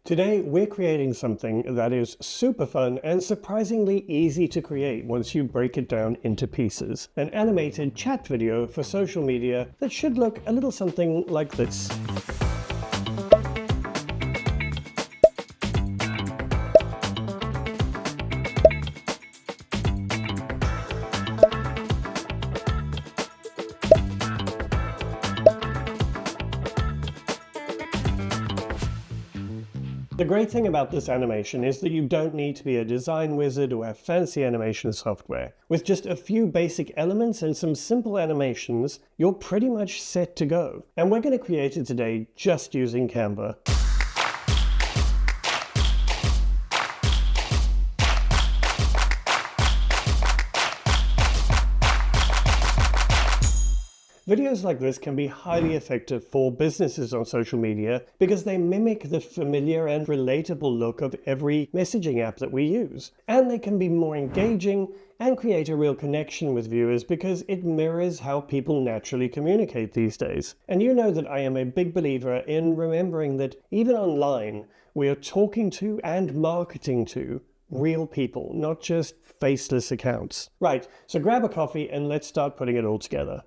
Today, we're creating something that is super fun and surprisingly easy to create once you break it down into pieces. An animated chat video for social media that should look a little something like this. The great thing about this animation is that you don't need to be a design wizard or have fancy animation software. With just a few basic elements and some simple animations, you're pretty much set to go. And we're going to create it today just using Canva. Videos like this can be highly effective for businesses on social media because they mimic the familiar and relatable look of every messaging app that we use. And they can be more engaging and create a real connection with viewers because it mirrors how people naturally communicate these days. And you know that I am a big believer in remembering that even online, we are talking to and marketing to real people, not just faceless accounts. Right, so grab a coffee and let's start putting it all together.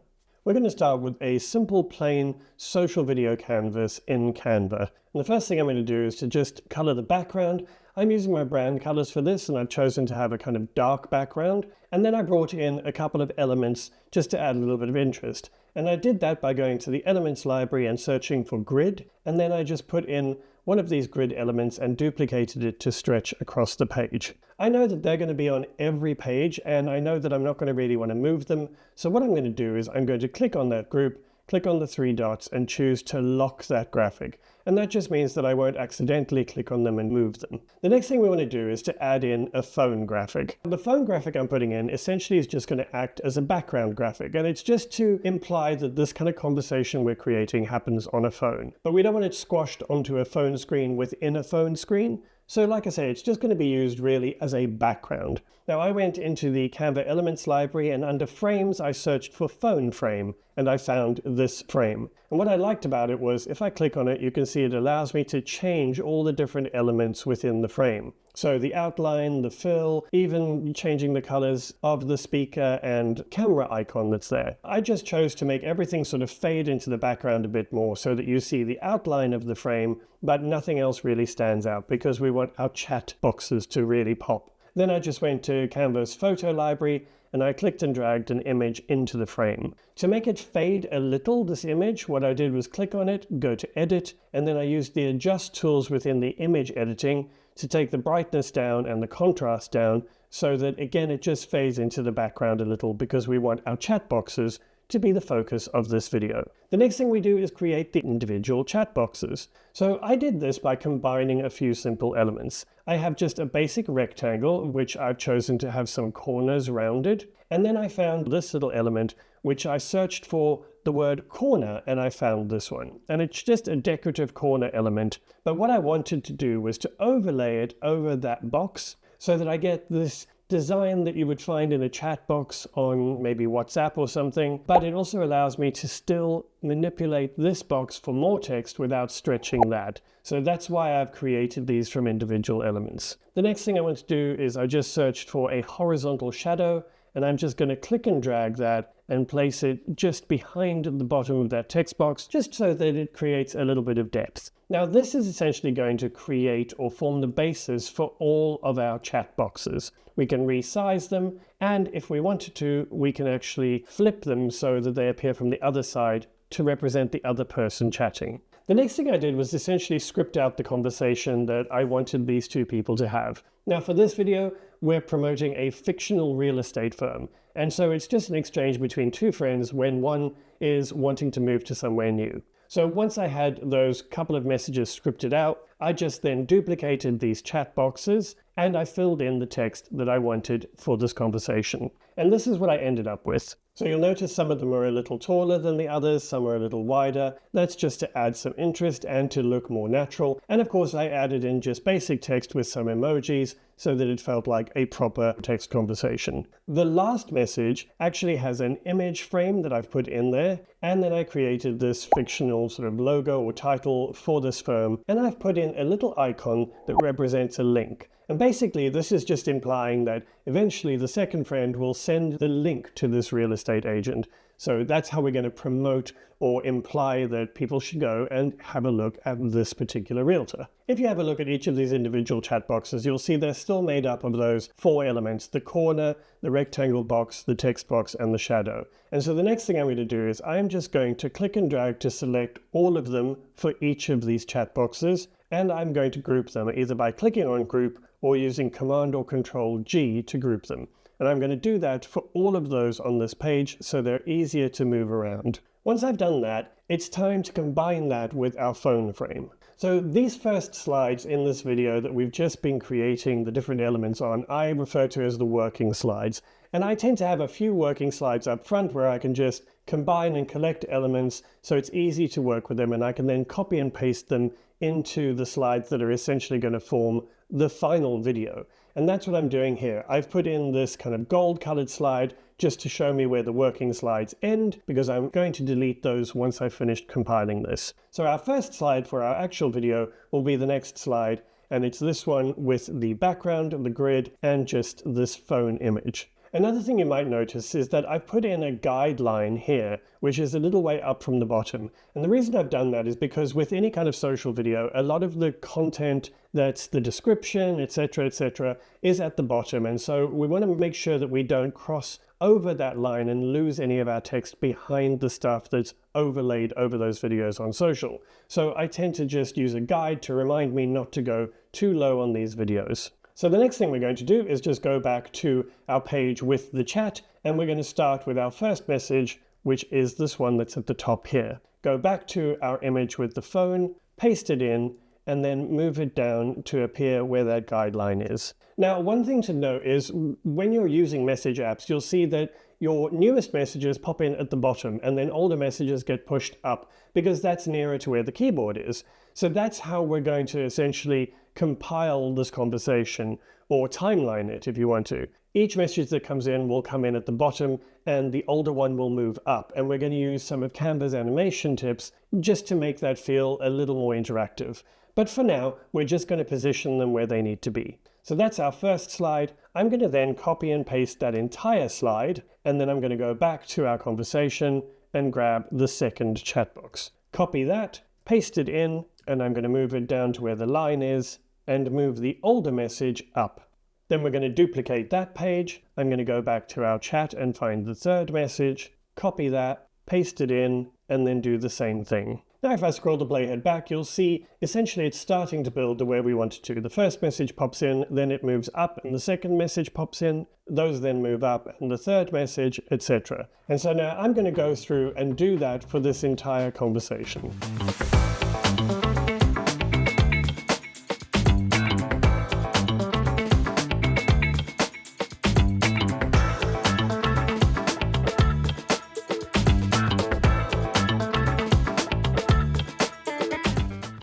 We're going to start with a simple, plain social video canvas in Canva. And the first thing I'm going to do is to just color the background. I'm using my brand colors for this, and I've chosen to have a kind of dark background. And then I brought in a couple of elements just to add a little bit of interest. And I did that by going to the Elements library and searching for grid. And then I just put in one of these grid elements and duplicated it to stretch across the page. I know that they're going to be on every page, and I know that I'm not going to really want to move them. So what I'm going to do is I'm going to click on that group, click on the three dots, and choose to lock that graphic. And that just means that I won't accidentally click on them and move them. The next thing we want to do is to add in a phone graphic. The phone graphic I'm putting in essentially is just going to act as a background graphic, and it's just to imply that this kind of conversation we're creating happens on a phone. But we don't want it squashed onto a phone screen within a phone screen. So like I say, it's just going to be used really as a background. Now I went into the Canva Elements library, and under frames I searched for phone frame, and I found this frame. And what I liked about it was if I click on it, you can see it allows me to change all the different elements within the frame. So the outline, the fill, even changing the colors of the speaker and camera icon that's there. I just chose to make everything sort of fade into the background a bit more so that you see the outline of the frame, but nothing else really stands out because we want our chat boxes to really pop. Then I just went to Canva's photo library and I clicked and dragged an image into the frame. To make it fade a little, this image, what I did was click on it, go to edit, and then I used the adjust tools within the image editing to take the brightness down and the contrast down so that again it just fades into the background a little because we want our chat boxes to be the focus of this video. The next thing we do is create the individual chat boxes. So I did this by combining a few simple elements. I have just a basic rectangle, which I've chosen to have some corners rounded. And then I found this little element, which I searched for the word corner, and I found this one. And it's just a decorative corner element. But what I wanted to do was to overlay it over that box so that I get this design that you would find in a chat box on maybe WhatsApp or something, but it also allows me to still manipulate this box for more text without stretching that. So that's why I've created these from individual elements. The next thing I want to do is I just searched for a horizontal shadow, and I'm just going to click and drag that and place it just behind the bottom of that text box, just so that it creates a little bit of depth. Now this is essentially going to create or form the basis for all of our chat boxes. We can resize them, and if we wanted to, we can actually flip them so that they appear from the other side to represent the other person chatting. The next thing I did was essentially script out the conversation that I wanted these two people to have. Now for this video, we're promoting a fictional real estate firm. And so it's just an exchange between two friends when one is wanting to move to somewhere new. So once I had those couple of messages scripted out, I just then duplicated these chat boxes and I filled in the text that I wanted for this conversation. And this is what I ended up with. So you'll notice some of them are a little taller than the others, some are a little wider. That's just to add some interest and to look more natural. And of course I added in just basic text with some emojis so that it felt like a proper text conversation. The last message actually has an image frame that I've put in there, and then I created this fictional sort of logo or title for this firm, and I've put in a little icon that represents a link. And basically this is just implying that eventually the second friend will send the link to this real estate agent. So that's how we're going to promote or imply that people should go and have a look at this particular realtor. If you have a look at each of these individual chat boxes, you'll see they're still made up of those 4 elements: the corner, the rectangle box, the text box, and the shadow. And so the next thing I'm going to do is I'm just going to click and drag to select all of them for each of these chat boxes, and I'm going to group them either by clicking on group or using Command or Control G to group them. And I'm going to do that for all of those on this page so they're easier to move around. Once I've done that, it's time to combine that with our phone frame. So these first slides in this video that we've just been creating the different elements on, I refer to as the working slides. And I tend to have a few working slides up front where I can just combine and collect elements so it's easy to work with them, and I can then copy and paste them into the slides that are essentially going to form the final video. And that's what I'm doing here. I've put in this kind of gold colored slide just to show me where the working slides end, because I'm going to delete those once I've finished compiling this. So our first slide for our actual video will be the next slide, and it's this one with the background, the grid, and just this phone image. Another thing you might notice is that I've put in a guideline here, which is a little way up from the bottom. And the reason I've done that is because with any kind of social video, a lot of the content that's the description, etc., is at the bottom. And so we want to make sure that we don't cross over that line and lose any of our text behind the stuff that's overlaid over those videos on social. So I tend to just use a guide to remind me not to go too low on these videos. So the next thing we're going to do is just go back to our page with the chat, and we're going to start with our first message, which is this one that's at the top here. Go back to our image with the phone, paste it in, and then move it down to appear where that guideline is. Now, one thing to note is when you're using message apps, you'll see that your newest messages pop in at the bottom, and then older messages get pushed up because that's nearer to where the keyboard is. So that's how we're going to essentially compile this conversation, or timeline it if you want to. Each message that comes in will come in at the bottom, and the older one will move up. And we're going to use some of Canva's animation tips just to make that feel a little more interactive. But for now, we're just going to position them where they need to be. So that's our first slide. I'm going to then copy and paste that entire slide, and then I'm going to go back to our conversation and grab the second chat box. Copy that, paste it in, and I'm going to move it down to where the line is, and move the older message up. Then we're going to duplicate that page. I'm going to go back to our chat and find the third message, copy that, paste it in, and then do the same thing. Now if I scroll the playhead back, you'll see essentially it's starting to build to where we want it to. The first message pops in, then it moves up, and the second message pops in, those then move up, and the third message, etc. And so now I'm going to go through and do that for this entire conversation.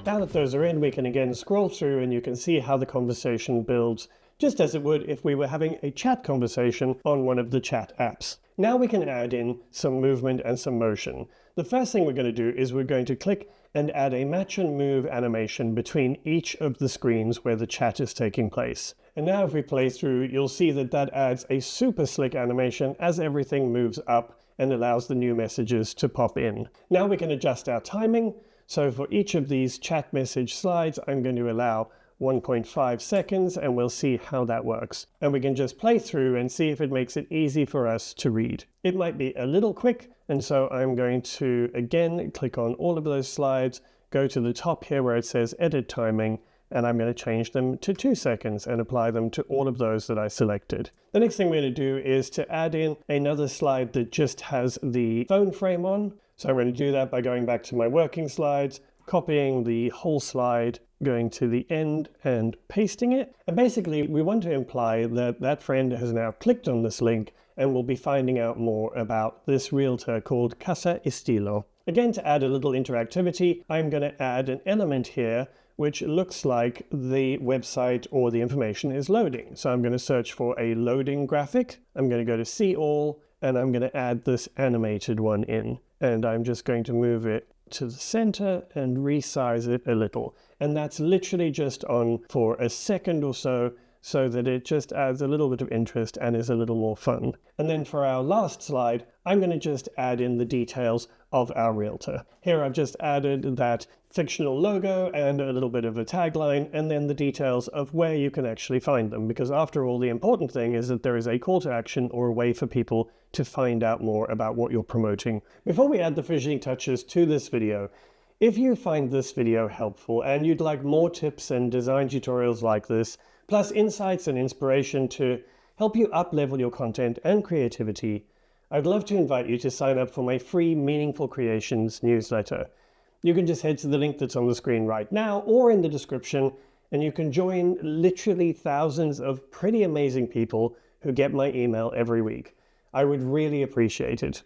Now that those are in, we can again scroll through and you can see how the conversation builds, just as it would if we were having a chat conversation on one of the chat apps. Now we can add in some movement and some motion. The first thing we're going to do is we're going to click and add a match and move animation between each of the screens where the chat is taking place. And now if we play through, you'll see that that adds a super slick animation as everything moves up and allows the new messages to pop in. Now we can adjust our timing. So for each of these chat message slides, I'm going to allow 1.5 seconds, and we'll see how that works. And we can just play through and see if it makes it easy for us to read. It might be a little quick, and so I'm going to again click on all of those slides, go to the top here where it says edit timing, and I'm going to change them to 2 seconds and apply them to all of those that I selected. The next thing we're going to do is to add in another slide that just has the phone frame on. So I'm going to do that by going back to my working slides, copying the whole slide, going to the end and pasting it. And basically, we want to imply that that friend has now clicked on this link and will be finding out more about this realtor called Casa Estilo. Again, to add a little interactivity, I'm going to add an element here which looks like the website or the information is loading. So I'm going to search for a loading graphic. I'm going to go to See All, and I'm going to add this animated one in. And I'm just going to move it to the center and resize it a little. And that's literally just on for a second or so that it just adds a little bit of interest and is a little more fun. And then for our last slide, I'm going to just add in the details of our realtor. Here I've just added that fictional logo and a little bit of a tagline, and then the details of where you can actually find them, because after all, the important thing is that there is a call to action or a way for people to find out more about what you're promoting. Before we add the finishing touches to this video, if you find this video helpful and you'd like more tips and design tutorials like this, plus insights and inspiration to help you up-level your content and creativity, I'd love to invite you to sign up for my free Meaningful Creations newsletter. You can just head to the link that's on the screen right now or in the description, and you can join literally thousands of pretty amazing people who get my email every week. I would really appreciate it.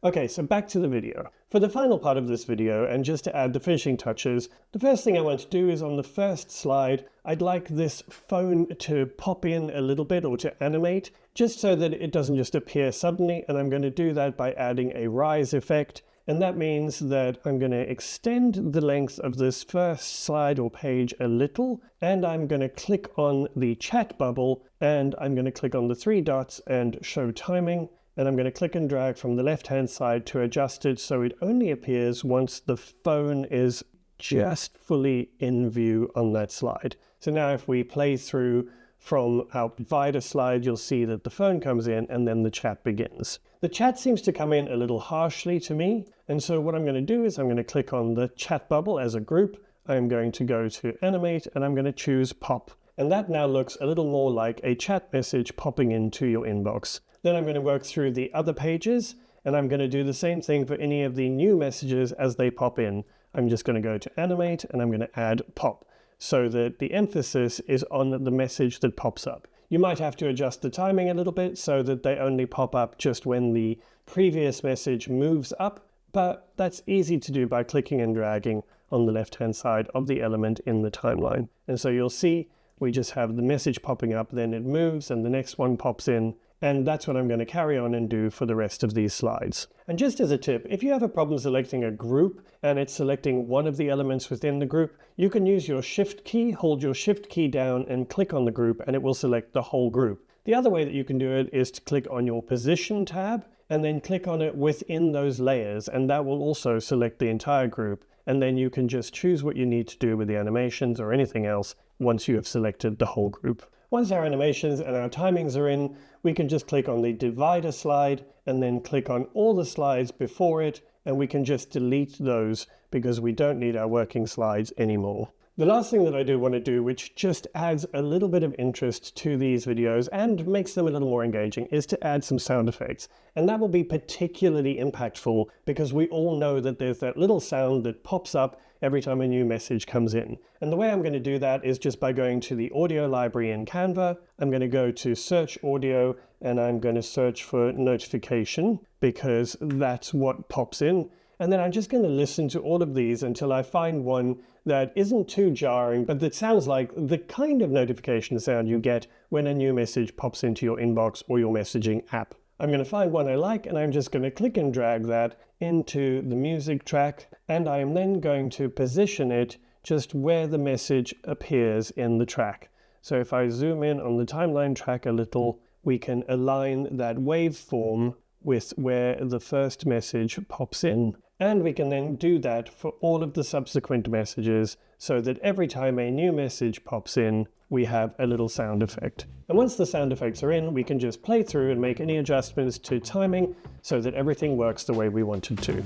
Okay, so back to the video. For the final part of this video, and just to add the finishing touches, the first thing I want to do is on the first slide, I'd like this phone to pop in a little bit or to animate, just so that it doesn't just appear suddenly, and I'm going to do that by adding a rise effect. And that means that I'm going to extend the length of this first slide or page a little, and I'm going to click on the chat bubble, and I'm going to click on the three dots and show timing. And I'm going to click and drag from the left-hand side to adjust it so it only appears once the phone is just fully in view on that slide. So now if we play through from our divider slide, you'll see that the phone comes in and then the chat begins. The chat seems to come in a little harshly to me, and so what I'm going to do is I'm going to click on the chat bubble as a group. I'm going to go to Animate, and I'm going to choose Pop. And that now looks a little more like a chat message popping into your inbox. Then I'm going to work through the other pages, and I'm going to do the same thing for any of the new messages as they pop in. I'm just going to go to Animate, and I'm going to add Pop, so that the emphasis is on the message that pops up. You might have to adjust the timing a little bit so that they only pop up just when the previous message moves up, but that's easy to do by clicking and dragging on the left-hand side of the element in the timeline. And so you'll see we just have the message popping up, then it moves, and the next one pops in. And that's what I'm going to carry on and do for the rest of these slides. And just as a tip, if you have a problem selecting a group and it's selecting one of the elements within the group, you can use your Shift key, hold your Shift key down and click on the group, and it will select the whole group. The other way that you can do it is to click on your Position tab and then click on it within those layers, and that will also select the entire group. And then you can just choose what you need to do with the animations or anything else once you have selected the whole group. Once our animations and our timings are in, we can just click on the divider slide and then click on all the slides before it, and we can just delete those because we don't need our working slides anymore. The last thing that I do want to do, which just adds a little bit of interest to these videos and makes them a little more engaging, is to add some sound effects. And that will be particularly impactful because we all know that there's that little sound that pops up every time a new message comes in. And the way I'm going to do that is just by going to the audio library in Canva. I'm going to go to Search Audio, and I'm going to search for notification because that's what pops in. And then I'm just going to listen to all of these until I find one that isn't too jarring, but that sounds like the kind of notification sound you get when a new message pops into your inbox or your messaging app. I'm going to find one I like, and I'm just going to click and drag that into the music track, and I am then going to position it just where the message appears in the track. So if I zoom in on the timeline track a little, we can align that waveform with where the first message pops in. And we can then do that for all of the subsequent messages so that every time a new message pops in, we have a little sound effect. And once the sound effects are in, we can just play through and make any adjustments to timing so that everything works the way we want it to.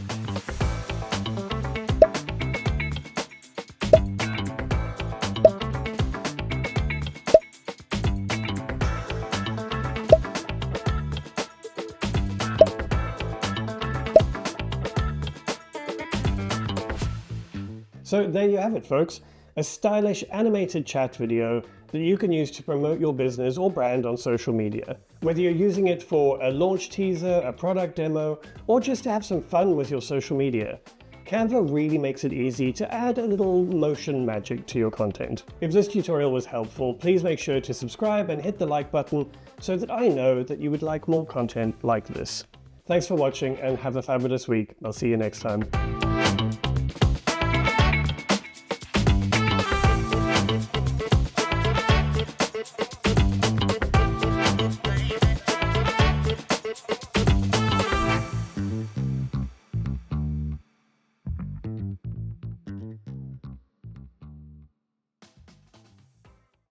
So there you have it, folks. A stylish animated chat video that you can use to promote your business or brand on social media. Whether you're using it for a launch teaser, a product demo, or just to have some fun with your social media, Canva really makes it easy to add a little motion magic to your content. If this tutorial was helpful, please make sure to subscribe and hit the like button so that I know that you would like more content like this. Thanks for watching and have a fabulous week. I'll see you next time.